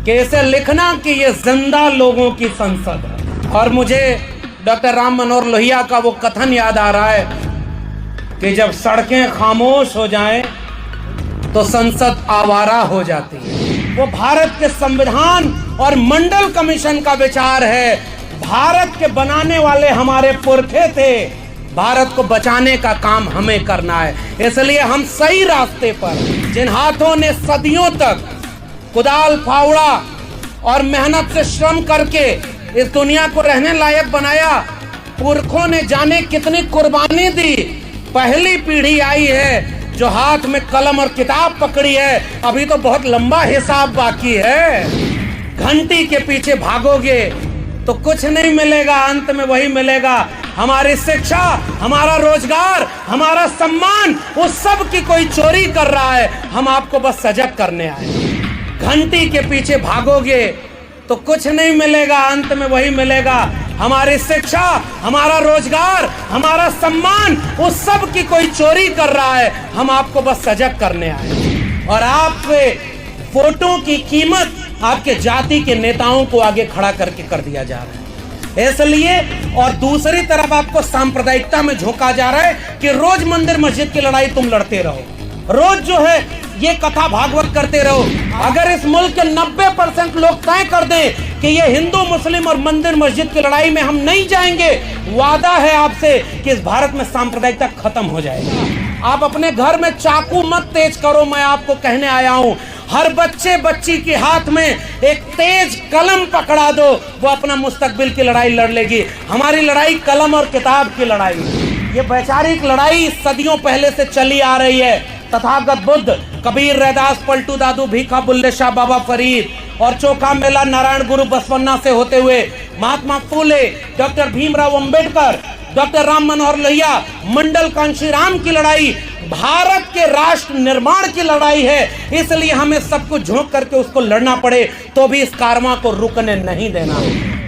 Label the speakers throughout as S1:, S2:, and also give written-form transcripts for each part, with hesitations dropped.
S1: कि इसे लिखना कि ये जिंदा लोगों की संसद है। और मुझे डॉक्टर राम मनोहर लोहिया का वो कथन याद आ रहा है कि जब सड़कें खामोश हो जाएं तो संसद आवारा हो जाती है। वो भारत के संविधान और मंडल कमीशन का विचार है। भारत के बनाने वाले हमारे पुरखे थे, भारत को बचाने का काम हमें करना है। इसलिए हम सही रास्ते पर, जिन हाथों ने सदियों तक कुदाल फावड़ा और मेहनत से श्रम करके इस दुनिया को रहने लायक बनाया, पुरखों ने जाने कितनी कुर्बानी दी। पहली पीढ़ी आई है जो हाथ में कलम और किताब पकड़ी है, अभी तो बहुत लंबा हिसाब बाकी है। घंटी के पीछे भागोगे तो कुछ नहीं मिलेगा, अंत में वही मिलेगा, हमारी शिक्षा, हमारा रोजगार, हमारा सम्मान। उस सब की कोई चोरी कर रहा है, हम आपको बस सजग करने आए। घंटी के पीछे भागोगे तो कुछ नहीं मिलेगा, अंत में वही मिलेगा, हमारी शिक्षा, हमारा रोजगार, हमारा सम्मान। उस सब की कोई चोरी कर रहा है, हम आपको बस सजग करने आए। और आपके वोटों की कीमत आपके जाति के नेताओं को आगे खड़ा करके कर दिया जा रहा है। इसलिए और दूसरी तरफ आपको सांप्रदायिकता में झोंका जा रहा है कि रोज मंदिर मस्जिद की लड़ाई तुम लड़ते रहो, रोज जो है ये कथा भागवत करते रहो। अगर इस मुल्क के 90% लोग तय कर दें कि ये हिंदू मुस्लिम और मंदिर मस्जिद की लड़ाई में हम नहीं जाएंगे, वादा है आपसे कि इस भारत में सांप्रदायिकता खत्म हो जाएगी। आप अपने घर में चाकू मत तेज करो, मैं आपको कहने आया हूं। हर बच्चे बच्ची के हाथ में एक तेज कलम पकड़ा दो, वो अपना मुस्तकबिल की लड़ाई लड़ लेगी। हमारी लड़ाई कलम और किताब की लड़ाई, ये वैचारिक लड़ाई सदियों पहले से चली आ रही है। तथागत बुद्ध, कबीर, रैदास, पलटू दादू, भीखा, बुल्ले शाह, बाबा फरीद और चोखा मेला नारायण गुरु बसवन्ना से होते हुए महात्मा फूले, डॉक्टर भीमराव अंबेडकर, डॉक्टर राम मनोहर लोहिया, मंडल कांशीराम की लड़ाई भारत के राष्ट्र निर्माण की लड़ाई है। इसलिए हमें सबको झोंक करके उसको लड़ना पड़े तो भी इस कारवां को रुकने नहीं देना।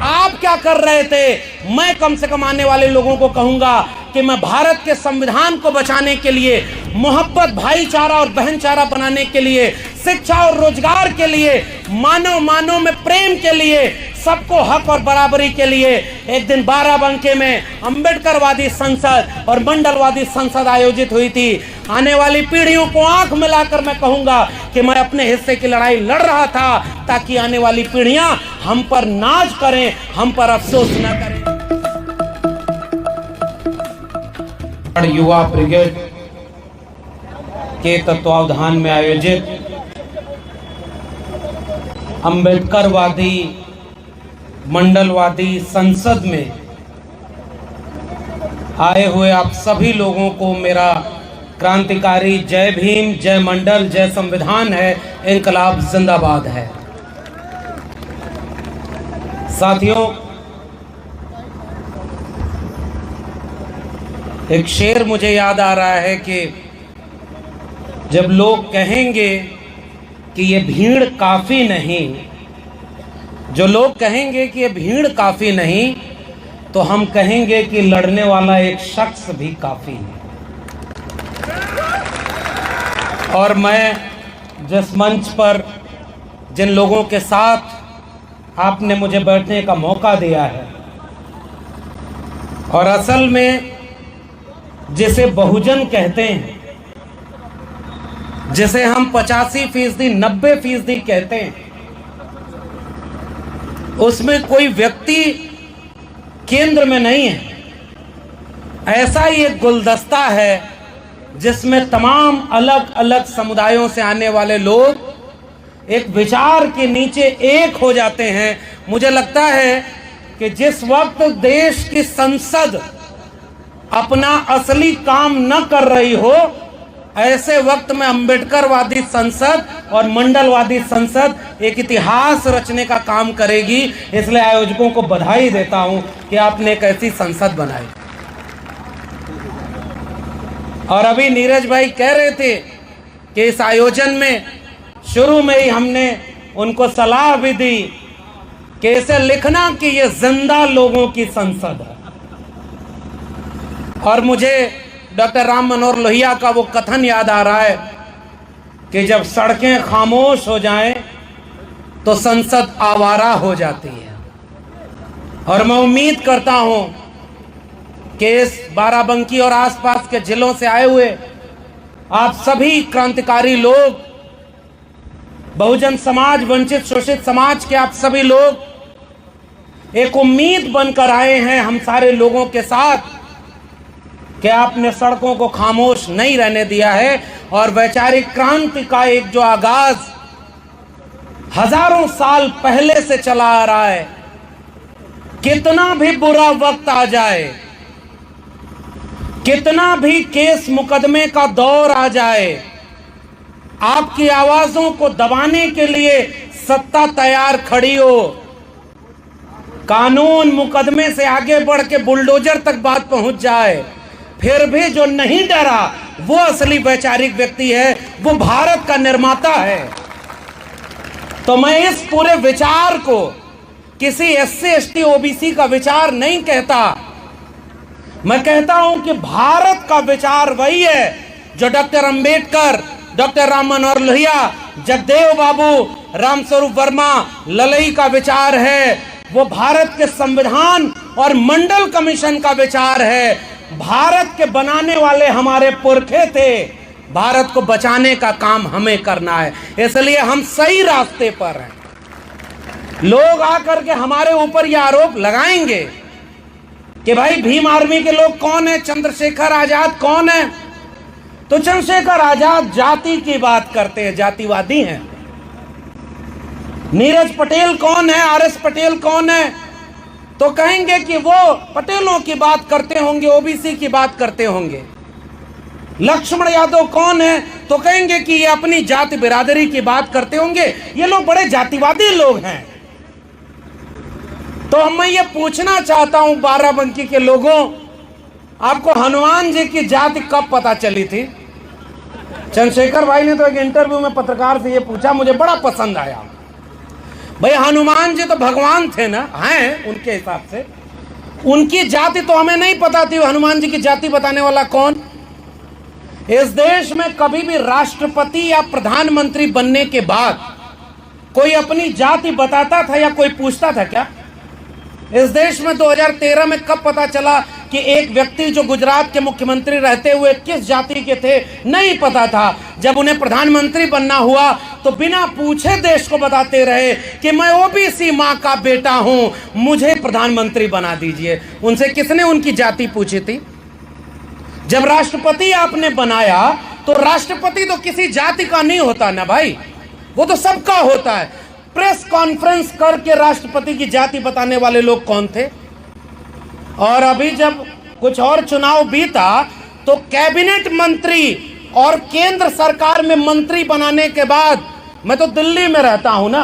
S1: आप क्या कर रहे थे? मैं कम से कम आने वाले लोगों को कहूंगा कि मैं भारत के संविधान को बचाने के लिए, मोहब्बत, भाईचारा और बहनचारा बनाने के लिए, शिक्षा और रोजगार के लिए, मानव मानव में प्रेम के लिए, सबको हक और बराबरी के लिए एक दिन बाराबंकी में अंबेडकरवादी संसद और मंडलवादी संसद आयोजित हुई थी। आने वाली पीढ़ियों को आंख मिलाकर मैं कहूंगा कि मैं अपने हिस्से की लड़ाई लड़ रहा था ताकि आने वाली पीढ़ियां हम पर नाज करें, हम पर अफसोस न करें। युवा ब्रिगेड के तत्वावधान में आयोजित अंबेडकरवादी मंडलवादी संसद में आए हुए आप सभी लोगों को मेरा क्रांतिकारी जय भीम, जय मंडल, जय संविधान है, इनकलाब जिंदाबाद है। साथियों, एक शेर मुझे याद आ रहा है कि जब लोग कहेंगे कि ये भीड़ काफ़ी नहीं, जो लोग कहेंगे कि ये भीड़ काफ़ी नहीं, तो हम कहेंगे कि लड़ने वाला एक शख्स भी काफ़ी है। और मैं जिस मंच पर, जिन लोगों के साथ आपने मुझे बैठने का मौका दिया है, और असल में जिसे बहुजन कहते हैं, जिसे हम 85%, 90% कहते हैं, उसमें कोई व्यक्ति केंद्र में नहीं है। ऐसा ही एक गुलदस्ता है जिसमें तमाम अलग अलग समुदायों से आने वाले लोग एक विचार के नीचे एक हो जाते हैं। मुझे लगता है कि जिस वक्त देश की संसद अपना असली काम न कर रही हो, ऐसे वक्त में अंबेडकरवादी संसद और मंडलवादी संसद एक इतिहास रचने का काम करेगी। इसलिए आयोजकों को बधाई देता हूं कि आपने एक ऐसी संसद बनाई। और अभी नीरज भाई कह रहे थे कि इस आयोजन में शुरू में ही हमने उनको सलाह भी दी कि इसे लिखना कि ये जिंदा लोगों की संसद है। और मुझे डॉक्टर राम मनोहर लोहिया का वो कथन याद आ रहा है कि जब सड़कें खामोश हो जाएं तो संसद आवारा हो जाती है। और मैं उम्मीद करता हूं कि इस बाराबंकी और आसपास के जिलों से आए हुए आप सभी क्रांतिकारी लोग, बहुजन समाज, वंचित शोषित समाज के आप सभी लोग एक उम्मीद बनकर आए हैं हम सारे लोगों के साथ कि आपने सड़कों को खामोश नहीं रहने दिया है। और वैचारिक क्रांति का एक जो आगाज हजारों साल पहले से चला आ रहा है, कितना भी बुरा वक्त आ जाए, कितना भी केस मुकदमे का दौर आ जाए, आपकी आवाजों को दबाने के लिए सत्ता तैयार खड़ी हो। कानून मुकदमे से आगे बढ़ के बुलडोजर तक बात पहुंच जाए, फिर भी जो नहीं डरा वो असली वैचारिक व्यक्ति है, वो भारत का निर्माता है। तो मैं इस पूरे विचार को किसी एससी एसटी ओबीसी का विचार नहीं कहता, मैं कहता हूं कि भारत का विचार वही है जो डॉक्टर अंबेडकर, डॉक्टर राम मनोहर लोहिया, जगदेव बाबू, रामस्वरूप वर्मा, ललई का विचार है। वो भारत के संविधान और मंडल कमीशन का विचार है। भारत के बनाने वाले हमारे पुरखे थे, भारत को बचाने का काम हमें करना है, इसलिए हम सही रास्ते पर हैं। लोग आकर के हमारे ऊपर यह आरोप लगाएंगे कि भाई भीम आर्मी के लोग कौन है, चंद्रशेखर आजाद कौन है, तो चंद्रशेखर आजाद जाति की बात करते हैं, जातिवादी हैं। नीरज पटेल कौन है, आरएस पटेल कौन है, तो कहेंगे कि वो पटेलों की बात करते होंगे, ओबीसी की बात करते होंगे। लक्ष्मण यादव कौन है, तो कहेंगे कि ये अपनी जाति बिरादरी की बात करते होंगे, ये लोग बड़े जातिवादी लोग हैं। तो मैं ये पूछना चाहता हूं बाराबंकी के लोगों, आपको हनुमान जी की जाति कब पता चली थी? चंद्रशेखर भाई ने तो एक इंटरव्यू में पत्रकार से ये पूछा, मुझे बड़ा पसंद आया। भाई हनुमान जी तो भगवान थे ना, हैं उनके हिसाब से, उनकी जाति तो हमें नहीं पता थी। हनुमान जी की जाति बताने वाला कौन? इस देश में कभी भी राष्ट्रपति या प्रधानमंत्री बनने के बाद कोई अपनी जाति बताता था या कोई पूछता था क्या? इस देश में 2013 में कब पता चला कि एक व्यक्ति जो गुजरात के मुख्यमंत्री रहते हुए किस जाति के थे? नहीं पता था। जब उन्हें प्रधानमंत्री बनना हुआ तो बिना पूछे देश को बताते रहे कि मैं ओबीसी मां का बेटा हूं, मुझे प्रधानमंत्री बना दीजिए। उनसे किसने उनकी जाति पूछी थी? जब राष्ट्रपति आपने बनाया तो राष्ट्रपति तो किसी जाति का नहीं होता ना भाई, वो तो सबका होता है। प्रेस कॉन्फ्रेंस करके राष्ट्रपति की जाति बताने वाले लोग कौन थे? और अभी जब कुछ और चुनाव बीता तो कैबिनेट मंत्री और केंद्र सरकार में मंत्री बनाने के बाद, मैं तो दिल्ली में रहता हूं ना,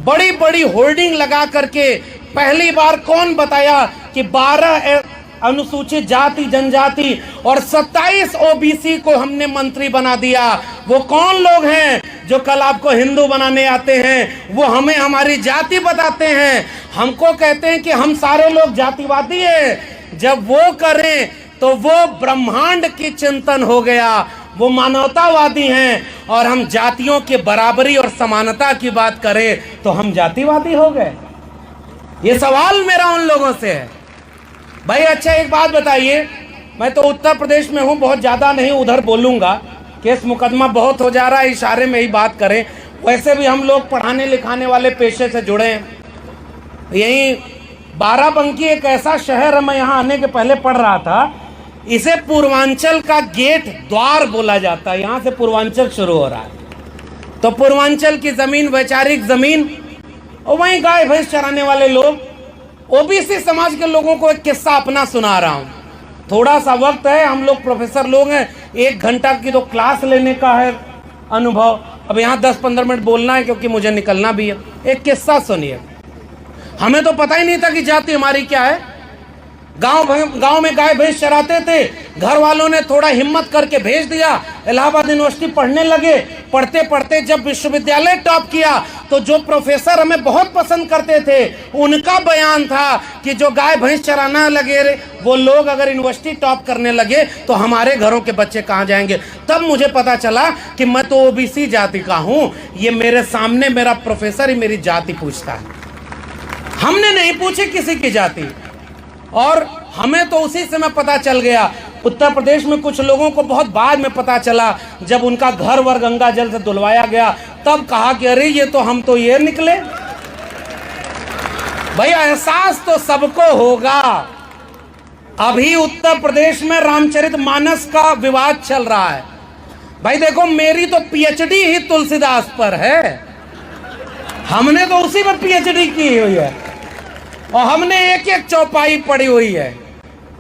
S1: बड़ी बड़ी होर्डिंग लगा करके पहली बार कौन बताया कि 12 अनुसूचित जाति जनजाति और 27 ओबीसी को हमने मंत्री बना दिया। वो कौन लोग हैं जो कल आपको हिंदू बनाने आते हैं, वो हमें हमारी जाति बताते हैं, हमको कहते हैं कि हम सारे लोग जातिवादी हैं। जब वो करें तो वो ब्रह्मांड की चिंतन हो गया, वो मानवतावादी हैं। और हम जातियों की बराबरी और समानता की बात करें तो हम जातिवादी हो गए। ये सवाल मेरा उन लोगों से है। भाई अच्छा एक बात बताइए, मैं तो उत्तर प्रदेश में हूँ, बहुत ज़्यादा नहीं उधर बोलूँगा, केस मुकदमा बहुत हो जा रहा है, इशारे में ही बात करें। वैसे भी हम लोग पढ़ाने लिखाने वाले पेशे से जुड़े हैं। यहीं बाराबंकी एक ऐसा शहर है, मैं यहाँ आने के पहले पढ़ रहा था, इसे पूर्वांचल का गेट द्वार बोला जाता है। यहाँ से पूर्वांचल शुरू हो रहा है, तो पूर्वांचल की ज़मीन वैचारिक ज़मीन, और वहीं गाय भैंस चराने वाले लोग। ओबीसी समाज के लोगों को एक किस्सा अपना सुना रहा हूँ, थोड़ा सा वक्त है, हम लोग प्रोफेसर लोग हैं, 1 घंटा की तो क्लास लेने का है अनुभव। अब यहाँ 10-15 मिनट बोलना है क्योंकि मुझे निकलना भी है। एक किस्सा सुनिए। हमें तो पता ही नहीं था कि जाति हमारी क्या है। गांव में गाय भैंस चराते थे, घर वालों ने थोड़ा हिम्मत करके भेज दिया, इलाहाबाद यूनिवर्सिटी पढ़ने लगे। पढ़ते पढ़ते जब विश्वविद्यालय टॉप किया तो जो प्रोफेसर हमें बहुत पसंद करते थे, उनका बयान था कि जो गाय भैंस चराना लगे वो लोग अगर यूनिवर्सिटी टॉप करने लगे तो हमारे घरों के बच्चे कहाँ जाएंगे। तब मुझे पता चला कि मैं तो ओबीसी जाति का हूँ। ये मेरे सामने मेरा प्रोफेसर ही मेरी जाति पूछता है, हमने नहीं पूछी किसी की जाति। और हमें तो उसी समय पता चल गया। उत्तर प्रदेश में कुछ लोगों को बहुत बाद में पता चला, जब उनका घर वर गंगा जल से धुलवाया गया, तब कहा कि अरे ये तो हम तो ये निकले। भाई एहसास तो सबको होगा। अभी उत्तर प्रदेश में रामचरितमानस का विवाद चल रहा है। भाई देखो, मेरी तो पीएचडी ही तुलसीदास पर है, हमने तो उसी पर पीएचडी की हुई है और हमने एक एक चौपाई पढ़ी हुई है।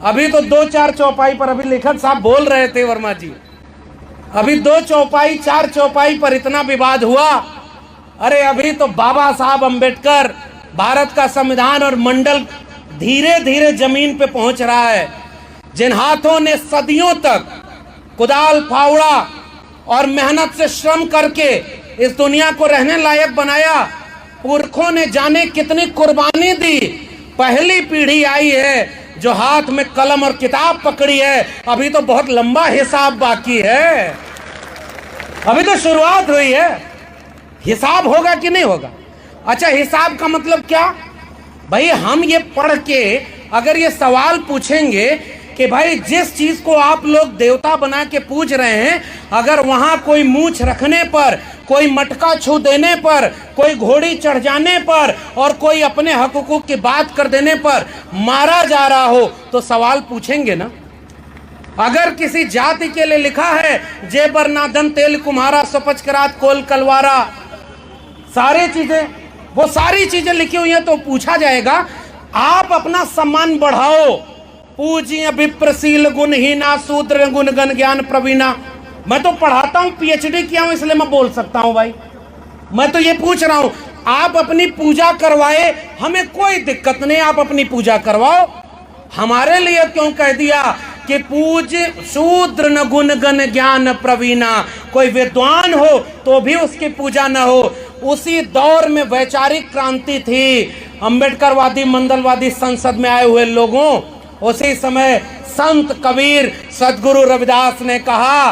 S1: अभी तो 2-4 चौपाई पर अभी लेखक साहब बोल रहे थे, वर्मा जी, अभी 2 चौपाई 4 चौपाई पर इतना विवाद हुआ। अरे अभी तो बाबा साहब अंबेडकर, भारत का संविधान और मंडल धीरे धीरे जमीन पे पहुंच रहा है। जिन हाथों ने सदियों तक कुदाल फावड़ा और मेहनत से श्रम करके इस दुनिया को रहने लायक बनाया, पुरखों ने जाने कितनी कुर्बानी दी। पहली पीढ़ी आई है जो हाथ में कलम और किताब पकड़ी है। अभी तो बहुत लंबा हिसाब बाकी है, अभी तो शुरुआत हुई है। हिसाब होगा कि नहीं होगा? अच्छा, हिसाब का मतलब क्या? भाई हम ये पढ़ के अगर ये सवाल पूछेंगे कि भाई जिस चीज को आप लोग देवता बना के पूज रहे हैं, अगर वहां कोई मूंछ रखने पर, कोई मटका छू देने पर, कोई घोड़ी चढ़ जाने पर और कोई अपने हक हुकूक की बात कर देने पर मारा जा रहा हो तो सवाल पूछेंगे ना। अगर किसी जाति के लिए लिखा है जेबर नादन तेल कुम्हारा सपच करात कोल कलवारा, सारी चीजें, वो सारी चीजें लिखी हुई हैं, तो पूछा जाएगा आप अपना सम्मान बढ़ाओ। पूज्य विप्रशील गुणहीना शूद्र गुण गण ज्ञान प्रवीणा। मैं तो पढ़ाता हूं, पीएचडी किया हूं, इसलिए मैं बोल सकता हूं। भाई मैं तो ये पूछ रहा हूं, आप अपनी पूजा करवाए, हमें कोई दिक्कत नहीं, आप अपनी पूजा करवाओ। हमारे लिए क्यों कह दिया कि पूज्य शूद्र न गुण गण ज्ञान प्रवीणा? कोई विद्वान हो तो भी उसकी पूजा न हो। उसी दौर में वैचारिक क्रांति थी, अंबेडकरवादी मंडलवादी संसद में आए हुए लोगों। उसी समय संत कबीर सदगुरु रविदास ने कहा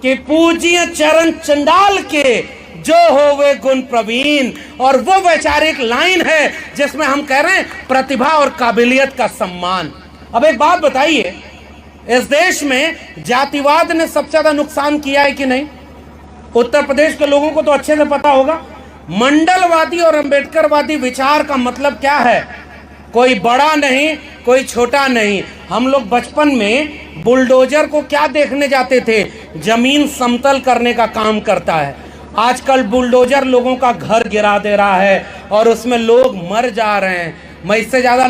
S1: कि पूज्य चरण चंडाल के जो हो वे गुण प्रवीण। और वो वैचारिक लाइन है जिसमें हम कह रहे हैं प्रतिभा और काबिलियत का सम्मान। अब एक बात बताइए, इस देश में जातिवाद ने सबसे ज्यादा नुकसान किया है कि नहीं? उत्तर प्रदेश के लोगों को तो अच्छे से पता होगा। मंडलवादी और अंबेडकरवादी विचार का मतलब क्या है? कोई बड़ा नहीं, कोई छोटा नहीं। हम लोग बचपन में बुलडोजर को क्या देखने जाते थे? जमीन समतल करने का काम करता है। आजकल बुलडोजर लोगों का घर गिरा दे रहा है और उसमें लोग मर जा रहे हैं। मैं इससे ज्यादा